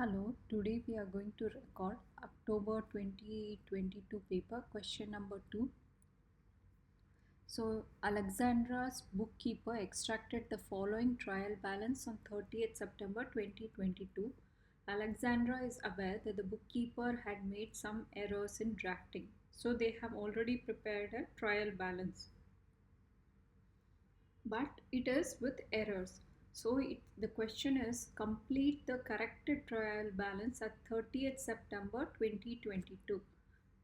Hello, today we are going to record October 2022 paper question number 2. So, Alexandra's bookkeeper extracted the following trial balance on 30th September 2022. Alexandra is aware that the bookkeeper had made some errors in drafting. So, they have already prepared a trial balance, but it is with errors. So the question is complete the corrected trial balance at 30th September 2022.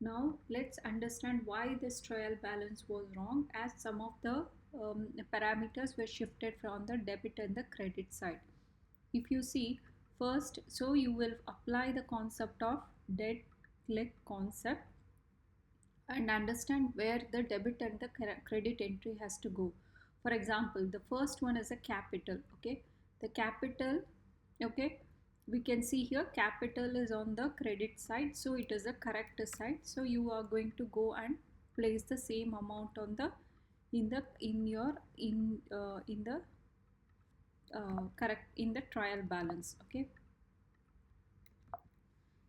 Now let's understand why this trial balance was wrong, as some of the parameters were shifted from the debit and the credit side. If you see first, so you will apply the concept of dead click concept and understand where the debit and the credit entry has to go. For example, the first one is a capital. Okay, the capital, okay, we can see here capital is on the credit side, so it is a correct side. So you are going to go and place the same amount on the in the correct in the trial balance. Okay,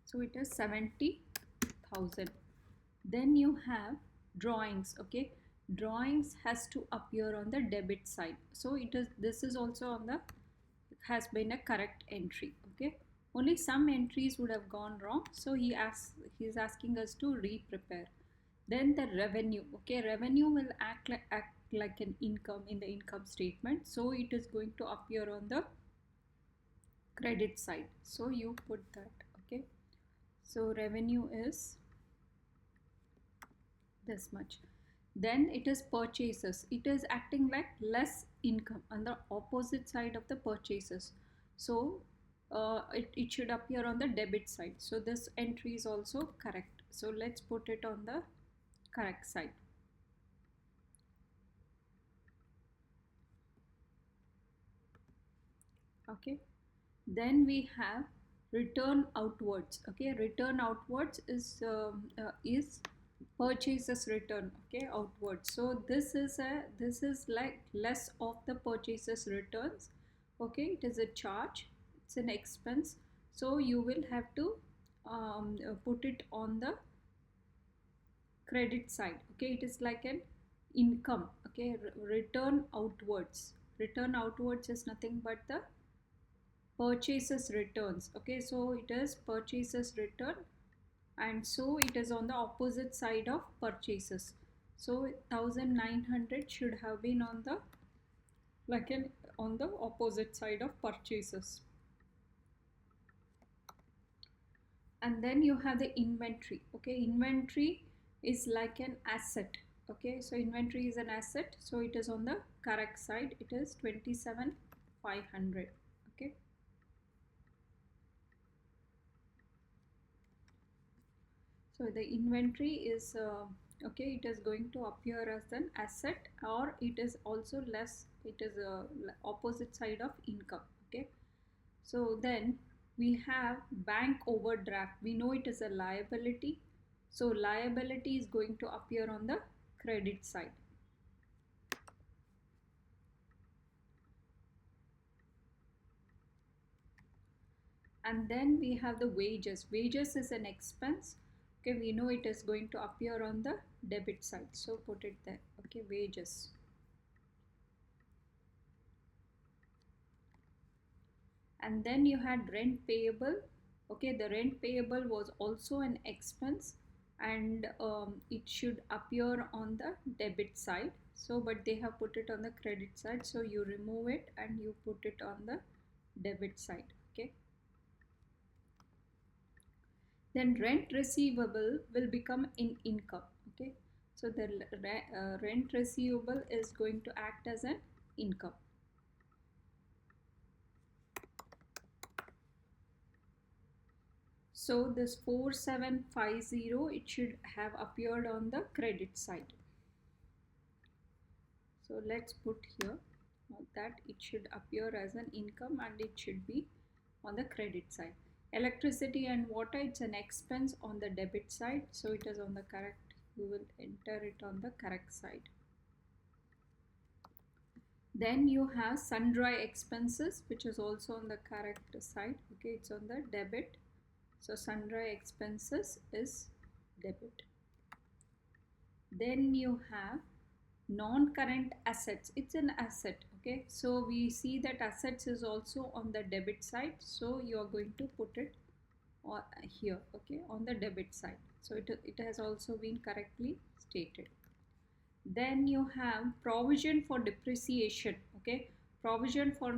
so it is 70,000. Then you have drawings. Okay, drawings has to appear on the debit side, so this is also on the has been a correct entry. Okay, only some entries would have gone wrong, so he's asking us to re-prepare. Then the revenue. Okay, revenue will act like an income in the income statement, so it is going to appear on the credit side, so you put that. Okay, so revenue is this much. Then it is purchases. It is acting like less income on the opposite side of the purchases, so it should appear on the debit side. So this entry is also correct, so let's put it on the correct side. Okay, then we have return outwards. Okay, return outwards is purchases return. Okay, outwards, so this is like less of the purchases returns. Okay, it is a charge, it's an expense, so you will have to put it on the credit side. Okay, it is like an income. Okay, return outwards, return outwards is nothing but the purchases returns. Okay, so it is purchases return, and so it is on the opposite side of purchases, so 1900 should have been on the like an on the opposite side of purchases. And then you have the inventory. Okay, inventory is like an asset. Okay, so inventory is an asset, so it is on the correct side, it is 27,500. Okay, so the inventory is okay, it is going to appear as an asset, or it is also less, it is a opposite side of income. Okay, so then we have bank overdraft. We know it is a liability, so liability is going to appear on the credit side. And then we have the wages. Wages is an expense. Okay, we know it is going to appear on the debit side, so put it there. Okay, wages. And then you had rent payable. Okay, the rent payable was also an expense, and it should appear on the debit side, so but they have put it on the credit side, so you remove it and you put it on the debit side. Okay, then rent receivable will become in income. Okay, so the rent receivable is going to act as an income. So this 4750, it should have appeared on the credit side. So let's put here that it should appear as an income and it should be on the credit side. Electricity and water, it's an expense on the debit side, so it is on the correct, you will enter it on the correct side. Then you have sundry expenses, which is also on the correct side. Okay, it's on the debit. So sundry expenses is debit. Then you have non-current assets. It's an asset. Okay, so we see that assets is also on the debit side. So you are going to put it here, okay, on the debit side. So it has also been correctly stated. Then you have provision for depreciation. Okay, provision for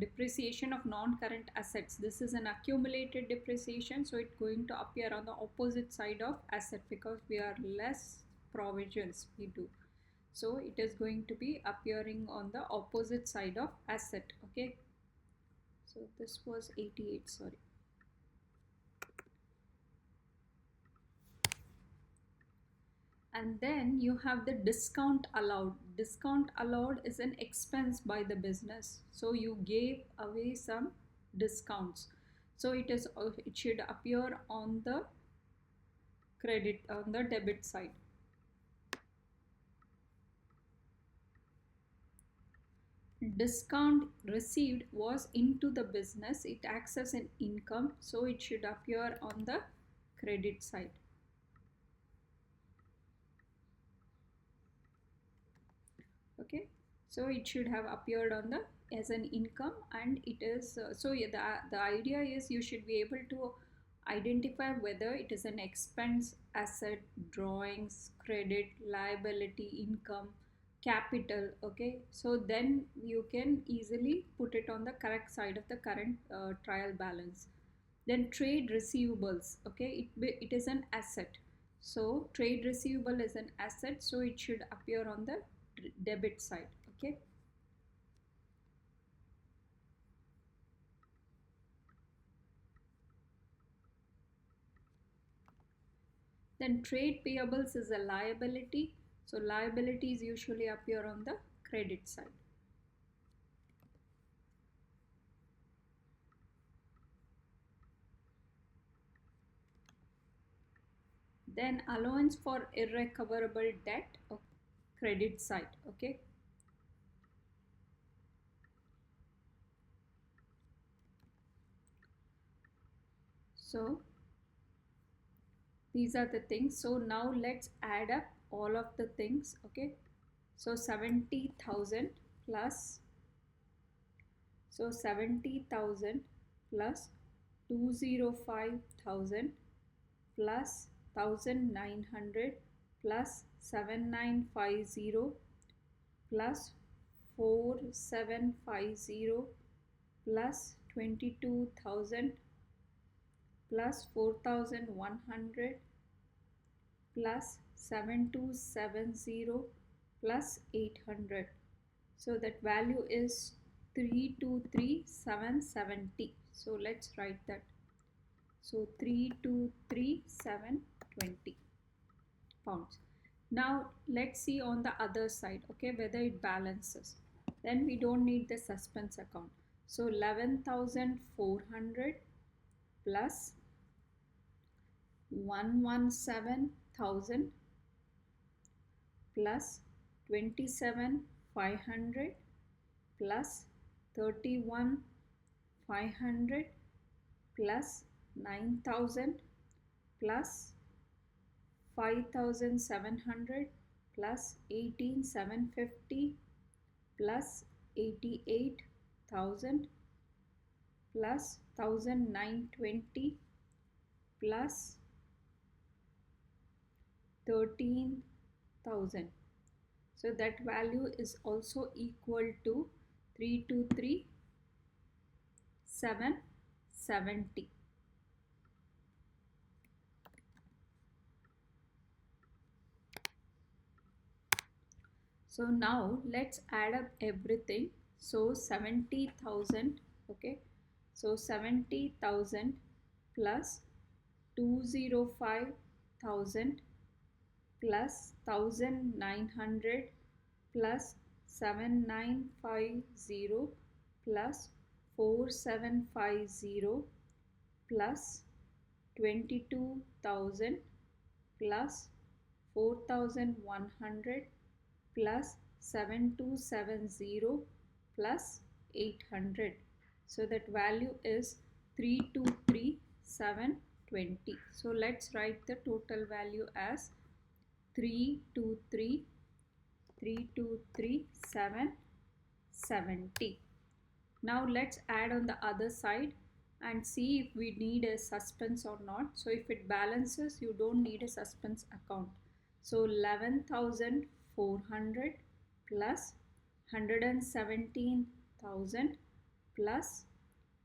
depreciation of non-current assets. This is an accumulated depreciation, so it's going to appear on the opposite side of asset because we are less provisions we do, so it is going to be appearing on the opposite side of asset. Okay, so this was 88, sorry. And then you have the discount allowed. Discount allowed is an expense by the business, so you gave away some discounts, so it should appear on the credit, on the debit side. Discount received was into the business, it acts as an income, so it should appear on the credit side. Okay, so it should have appeared on the as an income, and it is so yeah, the idea is you should be able to identify whether it is an expense, asset, drawings, credit, liability, income, capital. Okay, so then you can easily put it on the correct side of the current trial balance. Then trade receivables. Okay, it is an asset, so trade receivable is an asset, so it should appear on the debit side. Okay, then trade payables is a liability, so liabilities usually appear on the credit side. Then allowance for irrecoverable debt, credit side. Okay, so these are the things. So now let's add up all of the things. Okay, so 70,000 plus, so 70,000 plus 205,000 plus 1900 plus 7950 plus 4750 plus 22,000 plus 4100 plus 7270 plus 800. So that value is 323,770. So let's write that. So 323,720 pounds. Now let's see on the other side, okay, whether it balances. Then we don't need the suspense account. So 11,400 plus 117,000 plus 27,500 plus 31,500 plus 9,000 plus 5,700 plus 18,750 plus 88,000 plus 1,920 plus 13,000. So that value is also equal to 323,770. So now let's add up everything. So 70,000, okay, so 70,000 plus 205,000 plus 1,900 plus 7950 plus 4750 plus 22,000 plus 4,100 plus 7270 plus 800. So that value is 323,720. So let's write the total value as 323,770. Now let's add on the other side and see if we need a suspense or not. So if it balances, you don't need a suspense account. So 11,400 plus 117,000 plus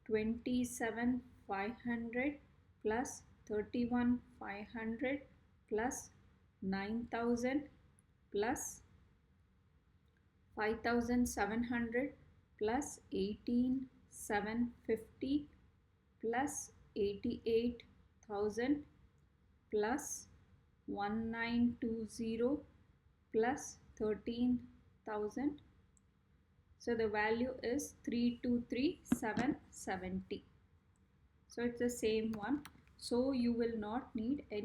27,500 plus 31,500 plus 9,000 plus 5,700 plus 18,750 plus 88,000 plus 1920 plus 13,000. So the value is 323,770. So it's the same one. So you will not need any